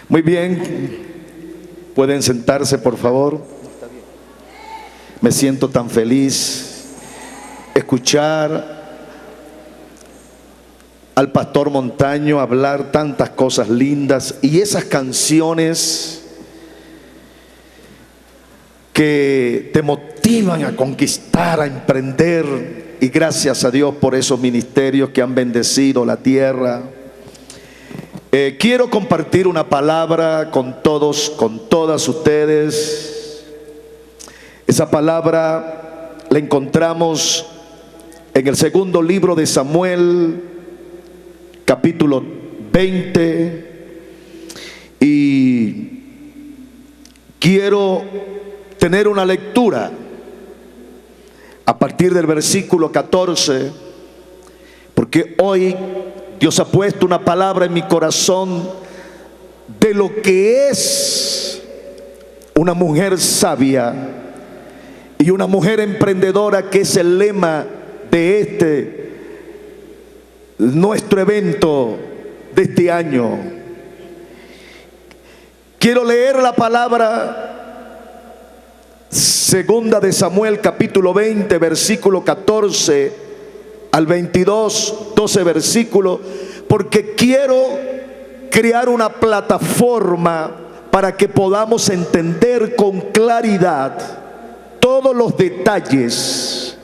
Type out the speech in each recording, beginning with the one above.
Muy bien, pueden sentarse por favor. Me siento tan feliz escuchar al pastor Montaño hablar tantas cosas lindas y esas canciones que te motivan a conquistar, a emprender. Y gracias a Dios por esos ministerios que han bendecido la tierra. Quiero compartir una palabra con todos, con todas ustedes. Esa palabra la encontramos en el segundo libro de Samuel, capítulo 20. Y quiero tener una lectura a partir del versículo 14, porque hoy Dios ha puesto una palabra en mi corazón de lo que es una mujer sabia y una mujer emprendedora, que es el lema de nuestro evento de este año. Quiero leer la palabra segunda de Samuel, capítulo 20, versículo 14 al 22, 12 versículos, porque quiero crear una plataforma para que podamos entender con claridad todos los detalles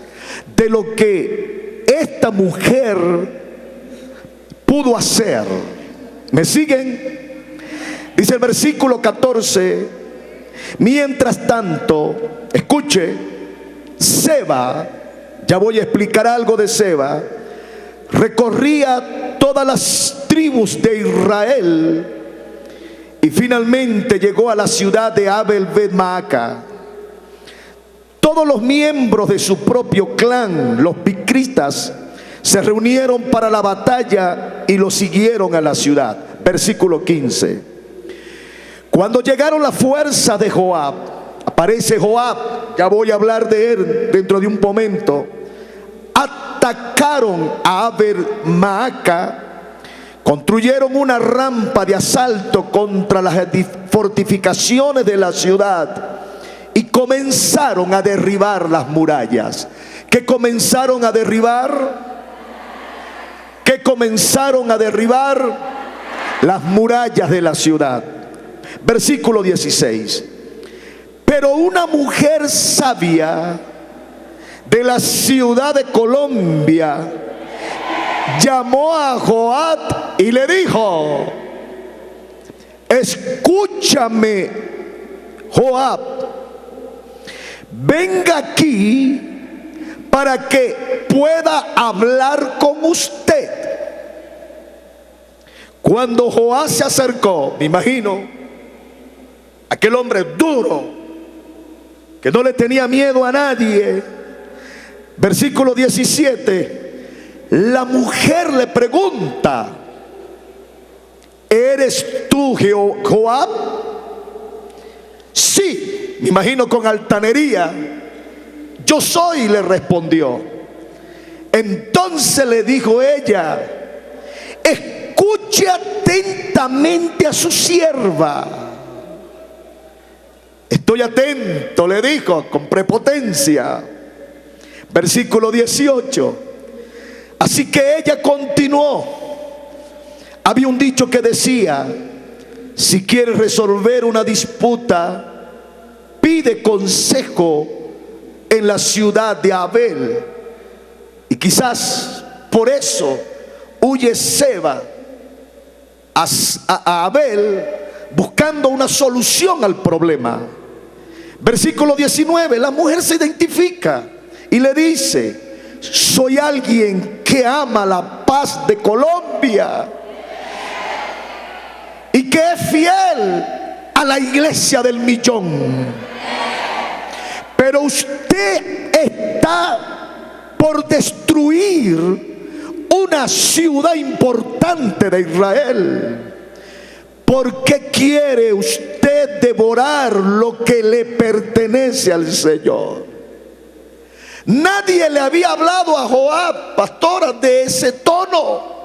de lo que esta mujer pudo hacer. ¿Me siguen? Dice el versículo 14: mientras tanto, escuche, Seba, ya voy a explicar algo de Seba, recorría todas las tribus de Israel y finalmente llegó a la ciudad de Abel-Bet-Maaca. Todos los miembros de su propio clan, los bicritas, se reunieron para la batalla y lo siguieron a la ciudad. Versículo 15. Cuando llegaron las fuerzas de Joab, aparece Joab, ya voy a hablar de él dentro de un momento, atacaron a Abel-Maaca, construyeron una rampa de asalto contra las fortificaciones de la ciudad y comenzaron a derribar las murallas. ¿Qué comenzaron a derribar? ¿Qué comenzaron a derribar? Las murallas de la ciudad. Versículo 16. Pero una mujer sabia de la ciudad de Colombia llamó a Joab y le dijo: escúchame, Joab, venga aquí para que pueda hablar con usted. Cuando Joab se acercó, me imagino, aquel hombre duro, que no le tenía miedo a nadie. Versículo 17, la mujer le pregunta: ¿eres tú Joab? Sí, me imagino con altanería. Yo soy, le respondió. Entonces le dijo ella: escuche atentamente a su sierva. Estoy atento, le dijo con prepotencia. Versículo 18. Así que ella continuó. Había un dicho que decía: si quieres resolver una disputa, pide consejo en la ciudad de Abel. Y quizás por eso huye Seba a Abel, buscando una solución al problema. Versículo 19, la mujer se identifica y le dice: soy alguien que ama la paz de Colombia y que es fiel a la iglesia del millón. Pero usted está por destruir una ciudad importante de Israel. ¿Por qué quiere usted devorar lo que le pertenece al Señor? Nadie le había hablado a Joab, pastora, de ese tono.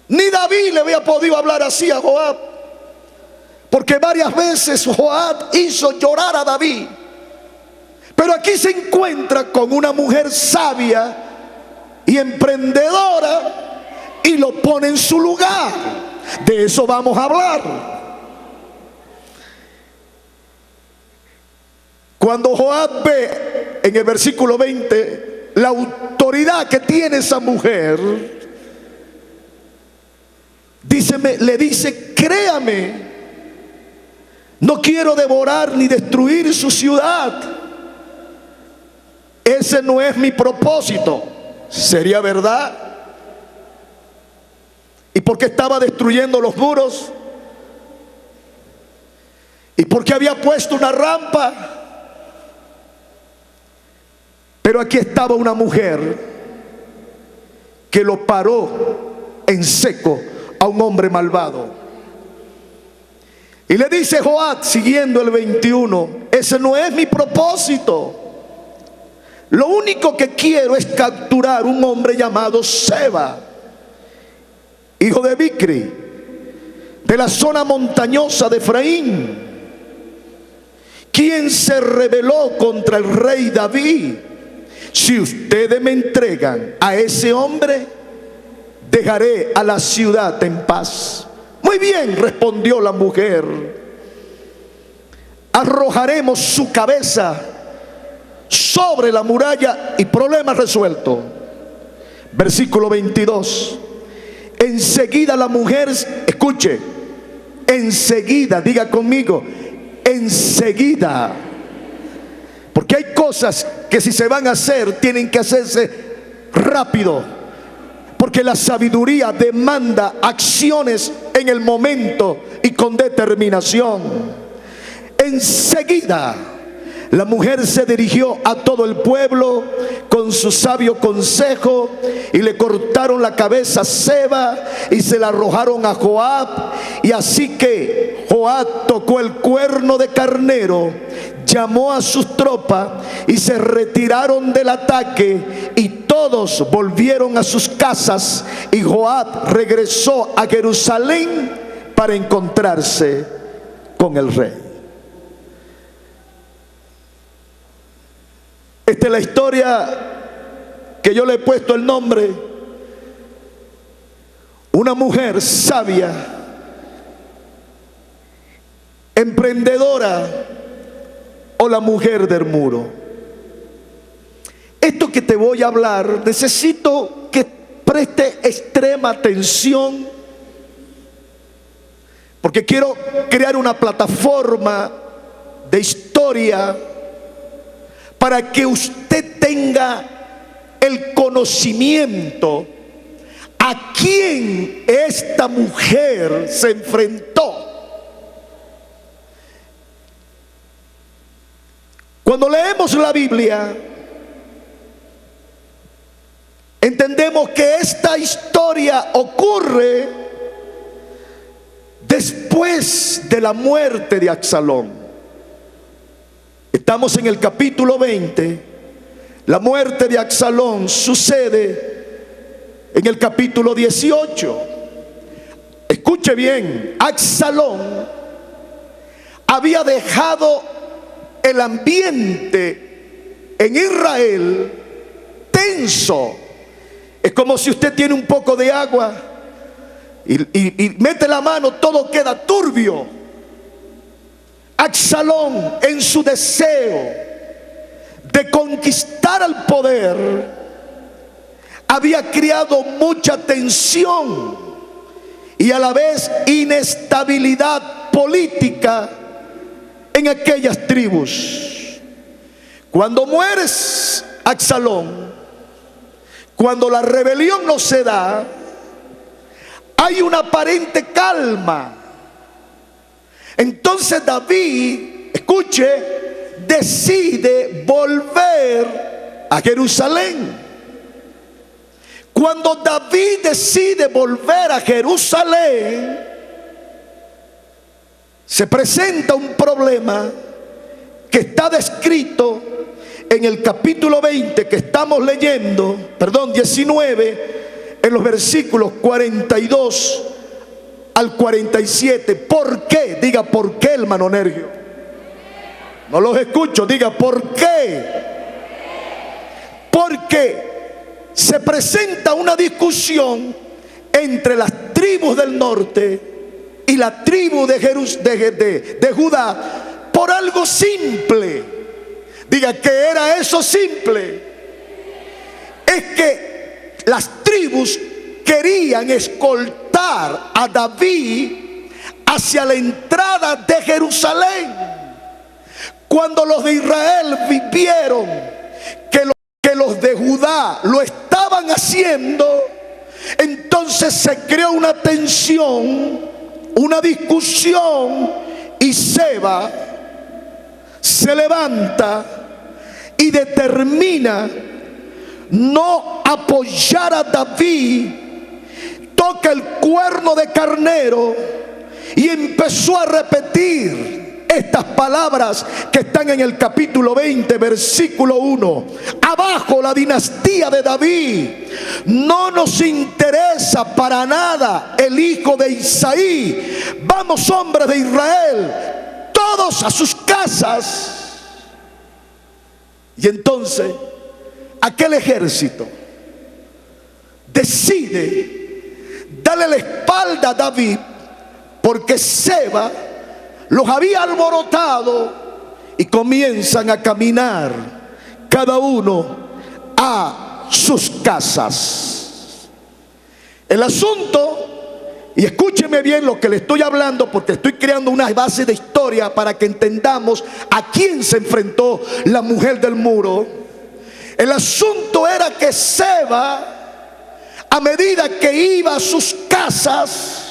Ni David le había podido hablar así a Joab. porque varias veces Joab hizo llorar a David. Pero aquí se encuentra con una mujer sabia y emprendedora y lo pone en su lugar. De eso vamos a hablar. Cuando Joab ve en el versículo 20 la autoridad que tiene esa mujer, le dice: créame, no quiero devorar ni destruir su ciudad. Ese no es mi propósito. ¿Sería verdad? ¿Y por qué estaba destruyendo los muros? ¿Y por qué había puesto una rampa? Pero aquí estaba una mujer que lo paró en seco a un hombre malvado. Y le dice Joab, siguiendo el 21, ese no es mi propósito. Lo único que quiero es capturar un hombre llamado Seba, hijo de Bicri, de la zona montañosa de Efraín, quien se rebeló contra el rey David. Si ustedes me entregan a ese hombre, dejaré a la ciudad en paz. Muy bien, respondió la mujer, arrojaremos su cabeza sobre la muralla y problema resuelto. Versículo 22. Enseguida la mujer, escuche, enseguida, diga conmigo, enseguida. Porque hay cosas que si se van a hacer, tienen que hacerse rápido. Porque la sabiduría demanda acciones en el momento y con determinación. Enseguida la mujer se dirigió a todo el pueblo con su sabio consejo y le cortaron la cabeza a Seba y se la arrojaron a Joab. Y así que Joab tocó el cuerno de carnero, llamó a sus tropas y se retiraron del ataque, y todos volvieron a sus casas, y Joab regresó a Jerusalén para encontrarse con el rey. Esta es la historia que yo le he puesto el nombre: una mujer sabia, emprendedora, o la mujer del muro. Esto que te voy a hablar, necesito que preste extrema atención, porque quiero crear una plataforma de historia para que usted tenga el conocimiento a quién esta mujer se enfrentó. Cuando leemos la Biblia, entendemos que esta historia ocurre después de la muerte de Absalón. Estamos en el capítulo 20. La muerte de Absalón sucede en el capítulo 18. Escuche bien, Absalón había dejado el ambiente en Israel tenso. Es como si usted tiene un poco de agua y mete la mano, todo queda turbio. Absalón, en su deseo de conquistar el poder, había creado mucha tensión y a la vez inestabilidad política en aquellas tribus. Cuando muere Absalón, cuando la rebelión no se da, hay una aparente calma. Entonces David, escuche, decide volver a Jerusalén. Cuando David decide volver a Jerusalén, se presenta un problema que está descrito en el capítulo 20 que estamos leyendo, 19, en los versículos 42 al 47. ¿Por qué? Diga, ¿por qué, hermano Nergio? No los escucho, diga, ¿por qué? Porque se presenta una discusión entre las tribus del norte y la tribu de Judá por algo simple. Diga, ¿qué era eso simple? Es que las tribus querían escoltar a David hacia la entrada de Jerusalén. Cuando los de Israel vieron que los de Judá lo estaban haciendo, entonces se creó una tensión, una discusión, y Seba se levanta y determina no apoyar a David. Toca el cuerno de carnero y empezó a repetir estas palabras que están en el capítulo 20, versículo 1. Abajo la dinastía de David. No nos interesa para nada el hijo de Isaí. Vamos, hombres de Israel, todos a sus casas. Y entonces aquel ejército decide darle la espalda a David, porque Seba los había alborotado, y comienzan a caminar cada uno a sus casas. El asunto, y escúcheme bien lo que le estoy hablando, porque estoy creando una base de historia para que entendamos a quién se enfrentó la mujer del muro. El asunto era que Seba, a medida que iba a sus casas,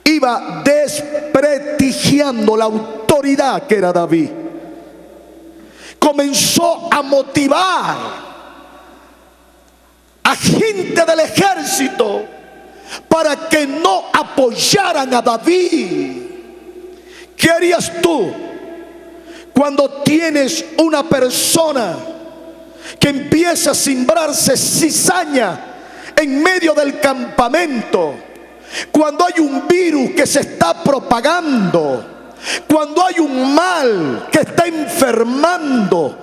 iba desprestigiando la autoridad que era David. Comenzó a motivar a gente del ejército para que no apoyaran a David. ¿Qué harías tú cuando tienes una persona que empieza a sembrarse cizaña en medio del campamento? Cuando hay un virus que se está propagando, cuando hay un mal que está enfermando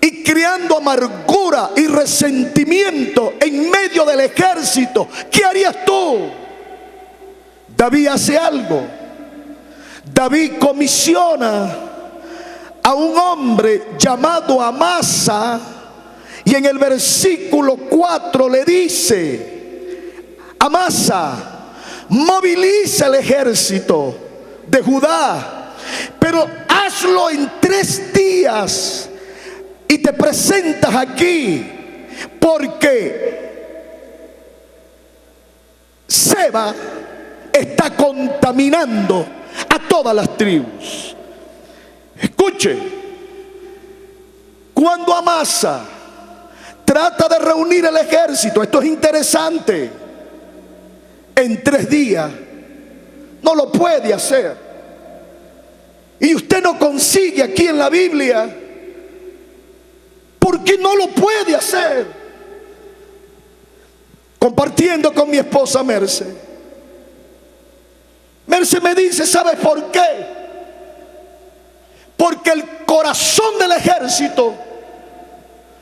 y creando amargura y resentimiento en medio del ejército, ¿qué harías tú? David hace algo. David comisiona a un hombre llamado Amasa, y en el versículo 4 le dice: Amasa, moviliza el ejército de Judá, pero hazlo en 3 días y te presentas aquí, porque Seba está contaminando a todas las tribus. Escuche, cuando Amasa trata de reunir el ejército, esto es interesante, en 3 días no lo puede hacer. Y usted no consigue aquí en la Biblia porque no lo puede hacer. Compartiendo con mi esposa Merce, Merce me dice: ¿sabes por qué? Porque el corazón del ejército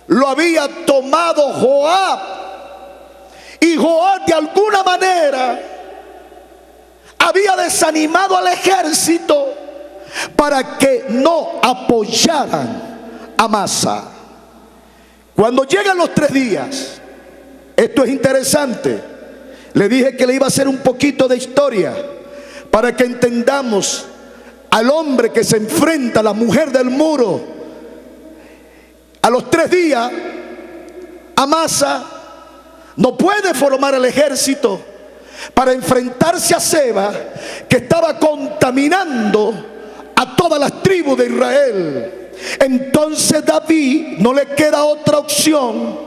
lo había tomado Joab. Y Joab de alguna manera había desanimado al ejército para que no apoyaran a Amasa. Cuando llegan los 3 días, esto es interesante. Le dije que le iba a hacer un poquito de historia para que entendamos al hombre que se enfrenta a la mujer del muro. A los 3 días, Amasa no puede formar el ejército para enfrentarse a Seba, que estaba contaminando a todas las tribus de Israel. Entonces David no le queda otra opción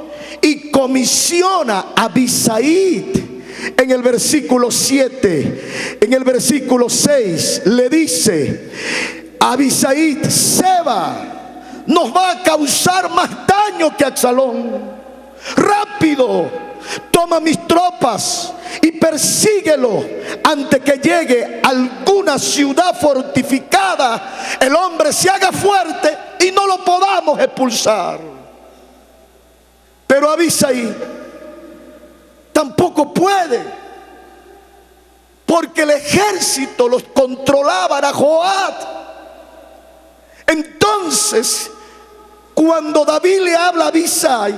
y comisiona a Abisai. En el versículo 7, en el versículo 6 le dice: Abisai, Seba nos va a causar más daño que Absalón. Rápido, toma mis tropas y persíguelo antes que llegue a alguna ciudad fortificada, el hombre se haga fuerte y no lo podamos expulsar. Pero Abisai tampoco puede, porque el ejército los controlaba, era Joab. Entonces, cuando David le habla a Abisai,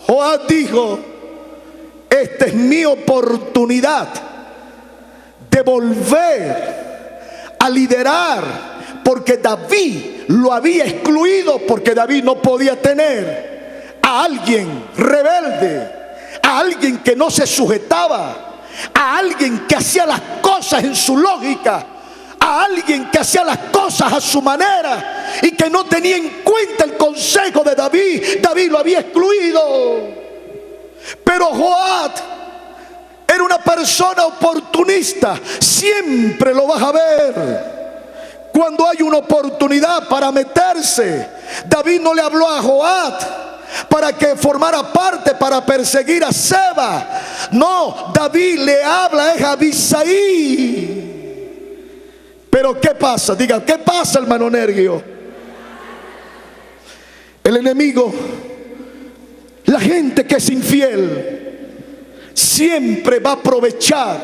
Joab dijo: esta es mi oportunidad de volver a liderar, porque David lo había excluido, porque David no podía tener a alguien rebelde, a alguien que no se sujetaba, a alguien que hacía las cosas en su lógica, a alguien que hacía las cosas a su manera y que no tenía en cuenta el consejo de David. David lo había excluido. Pero Joab era una persona oportunista. Siempre lo vas a ver cuando hay una oportunidad para meterse. David no le habló a Joab para que formara parte, para perseguir a Seba. No, David le habla a Abisai. Pero ¿qué pasa? Diga, ¿qué pasa, hermano Nergio? El enemigo, la gente que es infiel, siempre va a aprovechar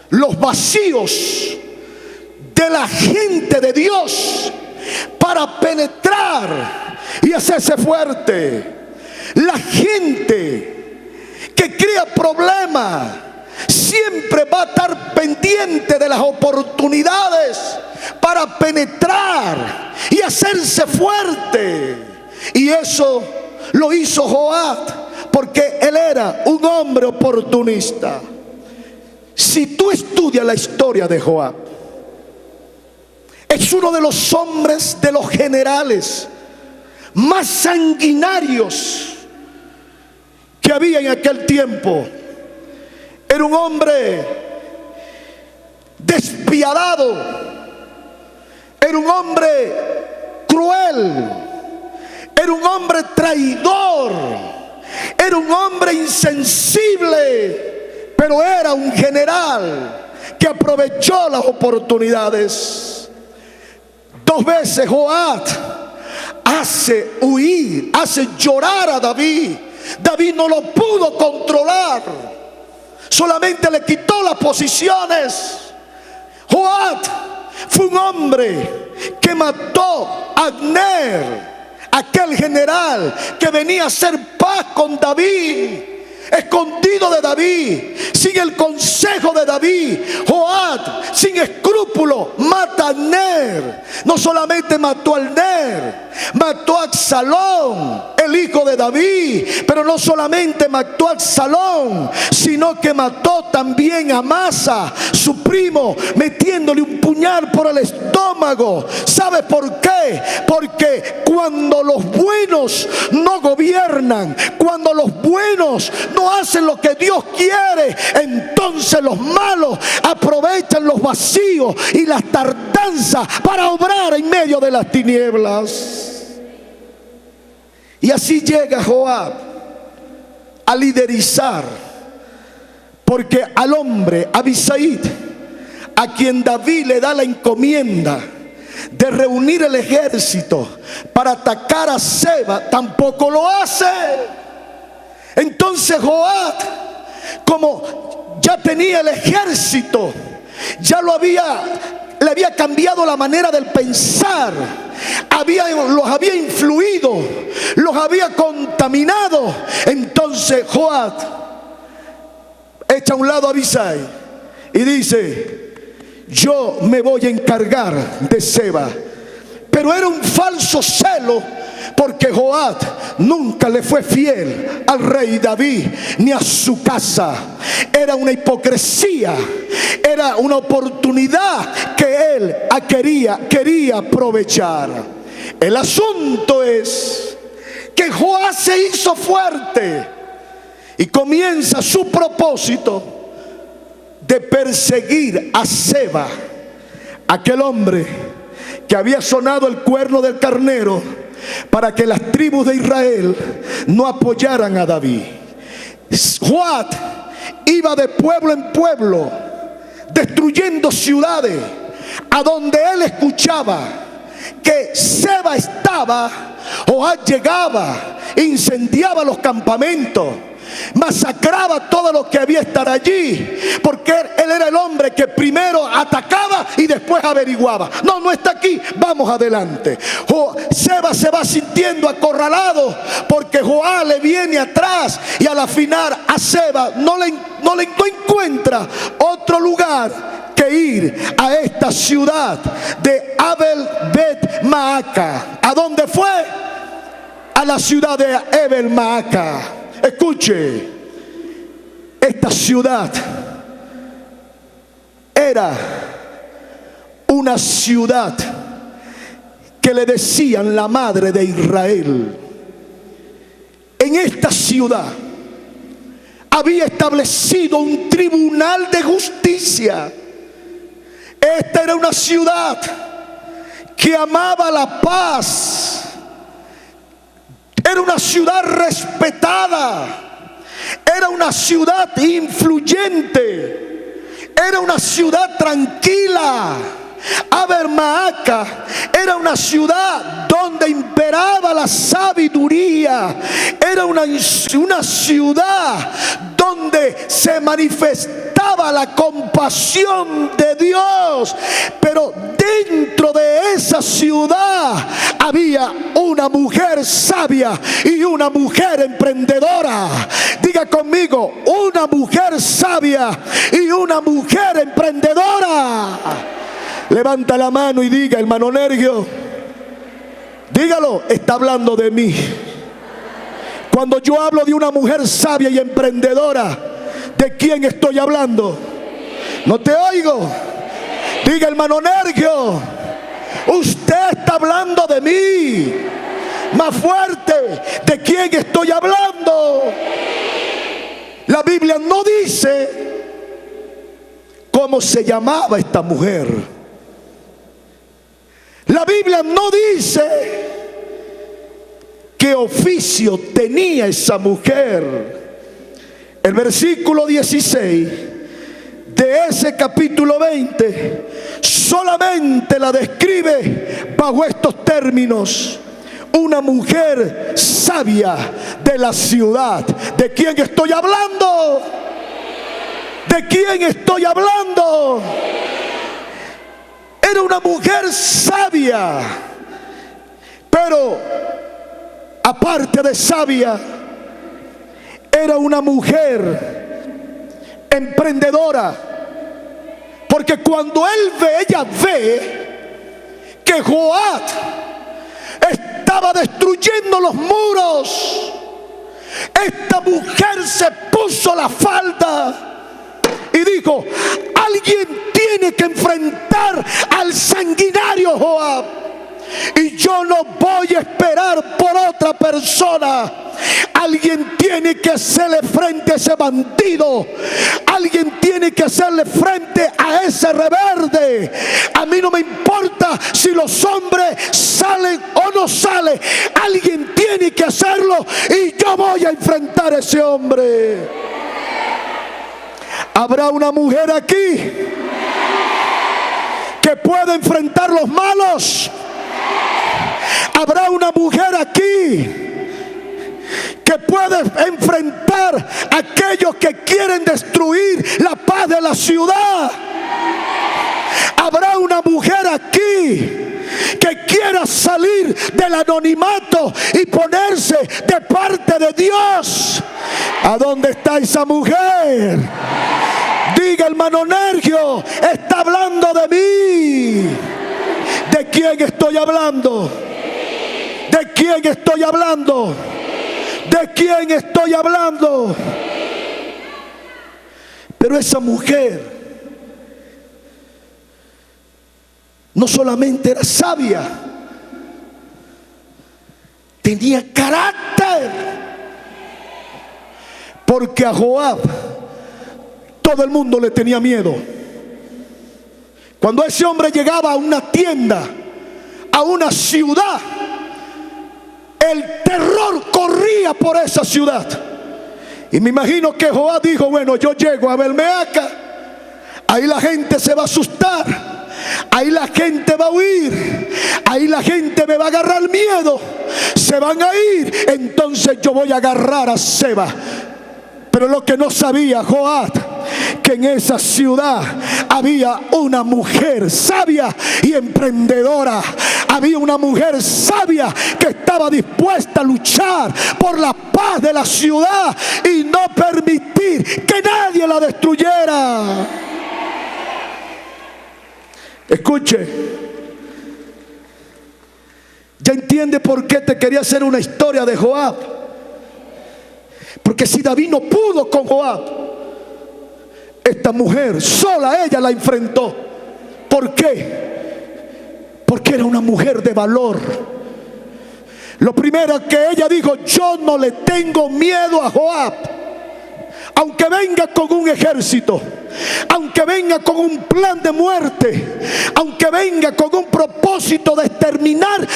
los vacíos de la gente de Dios para penetrar y hacerse fuerte. La gente que crea problemas siempre va a estar pendiente de las oportunidades para penetrar y hacerse fuerte. Y eso lo hizo Joab, porque él era un hombre oportunista. Si tú estudias la historia de Joab, es uno de los hombres, de los generales más sanguinarios que había en aquel tiempo. Era un hombre despiadado, era un hombre cruel, era un hombre traidor, era un hombre insensible, pero era un general que aprovechó las oportunidades. 2 veces Joab hace huir, hace llorar a David. David no lo pudo controlar, solamente le quitó las posiciones. Joab fue un hombre que mató a Abner, aquel general que venía a hacer paz con David, escondido de David, sin el consejo de David. Joab, sin escrúpulo, mata a Abner. No solamente mató a Abner, mató a Absalón, el hijo de David. Pero no solamente mató a Absalón, sino que mató también a Amasa, su primo, metiéndole un puñal por el estómago. ¿Sabe por qué? Porque cuando los buenos no gobiernan, cuando los buenos no hacen lo que Dios quiere, entonces los malos aprovechan los vacíos y las tardanzas para obrar en medio de las tinieblas. Y así llega Joab a liderizar, porque al hombre Abisai, a quien David le da la encomienda de reunir el ejército para atacar a Seba, tampoco lo hace. Entonces Joab, como ya tenía el ejército, ya le había cambiado la manera del pensar, los había influido, los había contaminado. Entonces Joab echa a un lado a Abisai y dice: yo me voy a encargar de Seba. Pero era un falso celo, porque Joab nunca le fue fiel al rey David ni a su casa. Era una hipocresía, era una oportunidad que él quería aprovechar. El asunto es que Joab se hizo fuerte y comienza su propósito de perseguir a Seba, aquel hombre que había sonado el cuerno del carnero para que las tribus de Israel no apoyaran a David. Joab iba de pueblo en pueblo, destruyendo ciudades. A donde él escuchaba que Seba estaba, Joab llegaba, incendiaba los campamentos, masacraba todo lo que había estar allí, porque él era el hombre que primero atacaba y después averiguaba. No, no está aquí, vamos adelante. Seba se va sintiendo acorralado porque Joab le viene atrás, y a la final a Seba no encuentra otro lugar que ir a esta ciudad de Abel Bet Maaca. ¿A dónde fue? A la ciudad de Abel Maaca. Escuche, esta ciudad era una ciudad que le decían la madre de Israel. En esta ciudad había establecido un tribunal de justicia. Esta era una ciudad que amaba la paz. Era una ciudad respetada. Era una ciudad influyente. Era una ciudad tranquila. Abel Maaca era una ciudad donde imperaba la sabiduría. Era una ciudad donde se manifestaba la compasión de Dios. Pero dentro de esa ciudad había una mujer sabia y una mujer emprendedora. Diga conmigo, una mujer sabia y una mujer emprendedora. Levanta la mano y diga, hermano Nergio, dígalo, está hablando de mí. Cuando yo hablo de una mujer sabia y emprendedora, ¿de quién estoy hablando? No te oigo. Diga, hermano Nergio, usted está hablando de mí. Más fuerte, ¿de quién estoy hablando? La Biblia no dice cómo se llamaba esta mujer. La Biblia no dice qué oficio tenía esa mujer. El versículo 16 de ese capítulo 20 solamente la describe bajo estos términos: una mujer sabia de la ciudad. ¿De quién estoy hablando? ¿De quién estoy hablando? Era una mujer sabia, pero aparte de sabia, era una mujer emprendedora. Porque cuando ella ve que Joab estaba destruyendo los muros, esta mujer se puso la falda y dijo: alguien tiene que enfrentar al sanguinario Joab, y yo no voy a esperar por otra persona. Alguien tiene que hacerle frente a ese bandido. Alguien tiene que hacerle frente a ese rebelde. A mí no me importa si los hombres salen o no salen. Alguien tiene que hacerlo, y yo voy a enfrentar a ese hombre. ¿Habrá una mujer aquí que pueda enfrentar los malos? ¿Habrá una mujer aquí que puede enfrentar a aquellos que quieren destruir la paz de la ciudad? ¿Habrá una mujer aquí que quiera salir del anonimato y ponerse de parte de Dios? ¿A dónde está esa mujer? Diga, hermano Nergio, está hablando de mí. ¿De quién estoy hablando? ¿De quién estoy hablando? ¿De quién estoy hablando? Pero esa mujer no solamente era sabia, tenía carácter. Porque a Joab todo el mundo le tenía miedo. Cuando ese hombre llegaba a una tienda, a una ciudad, el terror corría por esa ciudad. Y me imagino que Joab dijo, bueno, yo llego a Abel-Meaca, ahí la gente se va a asustar, ahí la gente va a huir, ahí la gente me va a agarrar miedo, se van a ir, entonces yo voy a agarrar a Seba. Pero lo que no sabía Joab, que en esa ciudad había una mujer sabia y emprendedora. Había una mujer sabia que estaba dispuesta a luchar por la paz de la ciudad y no permitir que nadie la destruyera. Escuche, ¿ya entiende por qué te quería hacer una historia de Joab? Porque si David no pudo con Joab, esta mujer sola ella la enfrentó. ¿Por qué? Porque era una mujer de valor. Lo primero que ella dijo, yo no le tengo miedo a Joab, aunque venga con un ejército, aunque venga con un plan de muerte, aunque venga con un propósito de exterminar,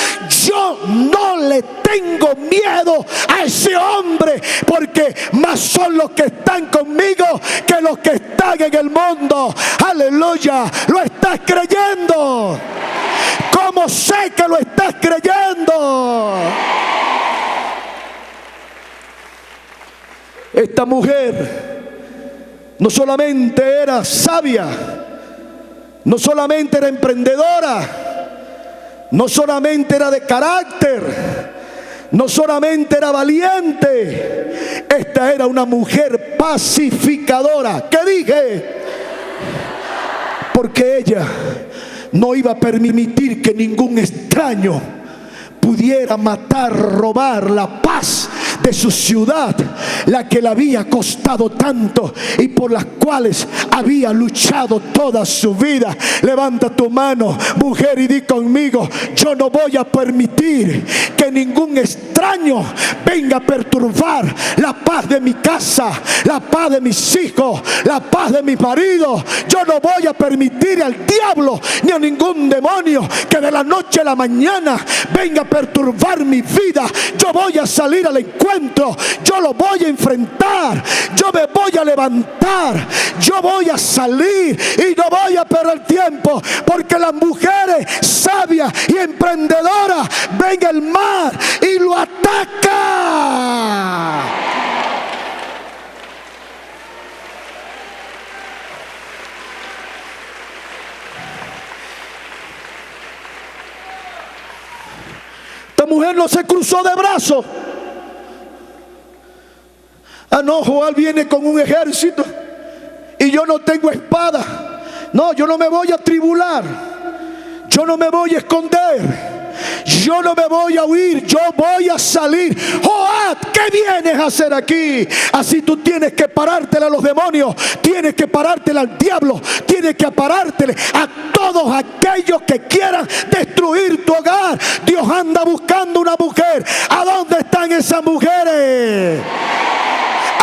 yo no le tengo miedo a ese hombre, porque más son los que están conmigo que los que están en el mundo. Aleluya, ¿lo estás creyendo? ¿Cómo sé que lo estás creyendo? Esta mujer no solamente era sabia, no solamente era emprendedora, no solamente era de carácter, no solamente era valiente, esta era una mujer pacificadora. ¿Qué dije? Porque ella no iba a permitir que ningún extraño pudiera matar, robar la paz de su ciudad, la que le había costado tanto y por las cuales había luchado toda su vida. Levanta tu mano, mujer, y di conmigo, yo no voy a permitir que ningún extraño venga a perturbar la paz de mi casa, la paz de mis hijos, la paz de mi marido. Yo no voy a permitir al diablo ni a ningún demonio que de la noche a la mañana venga a perturbar mi vida. Yo voy a salir al encuentro, yo lo voy a enfrentar, yo me voy a levantar, yo voy a salir y no voy a perder tiempo, porque las mujeres sabias y emprendedoras ven el mar y lo atacan. Esta mujer no se cruzó de brazos. Ah, no, Joab viene con un ejército y yo no tengo espada. No, yo no me voy a tribular, yo no me voy a esconder, yo no me voy a huir, yo voy a salir. Joab, ¿qué vienes a hacer aquí? Así tú tienes que parártele a los demonios, tienes que parártele al diablo, tienes que parártele a todos aquellos que quieran destruir tu hogar. Dios anda buscando una mujer. ¿A dónde están esas mujeres?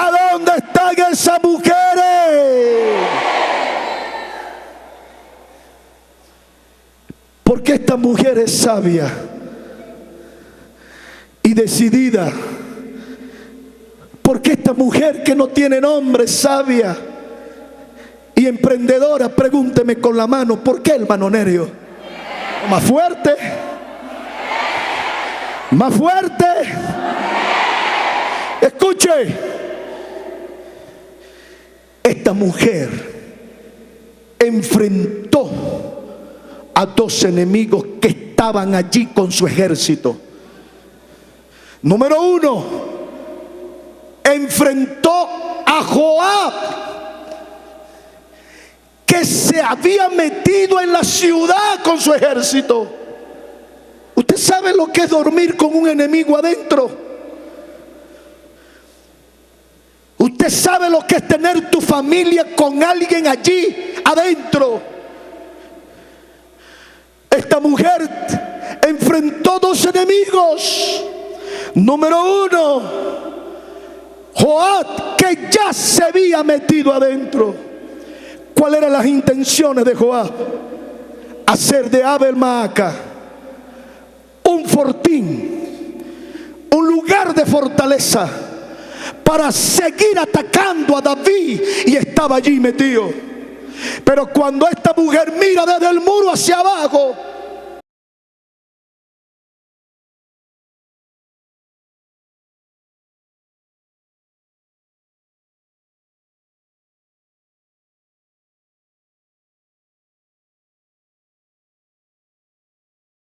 ¿A dónde están esas mujeres? Porque esta mujer es sabia y decidida. Porque esta mujer que no tiene nombre es sabia y emprendedora. Pregúnteme con la mano, ¿por qué, hermano Nerio? Más fuerte. Más fuerte. Escuche. Esta mujer enfrentó a dos enemigos que estaban allí con su ejército. Número uno, enfrentó a Joab, que se había metido en la ciudad con su ejército. ¿Usted sabe lo que es dormir con un enemigo adentro? Usted sabe lo que es tener tu familia con alguien allí adentro. Esta mujer enfrentó dos enemigos. Número uno, Joab, que ya se había metido adentro. ¿Cuáles eran las intenciones de Joab? Hacer de Abel-Meaca un fortín, un lugar de fortaleza, para seguir atacando a David, y estaba allí metido. Pero cuando esta mujer mira desde el muro hacia abajo,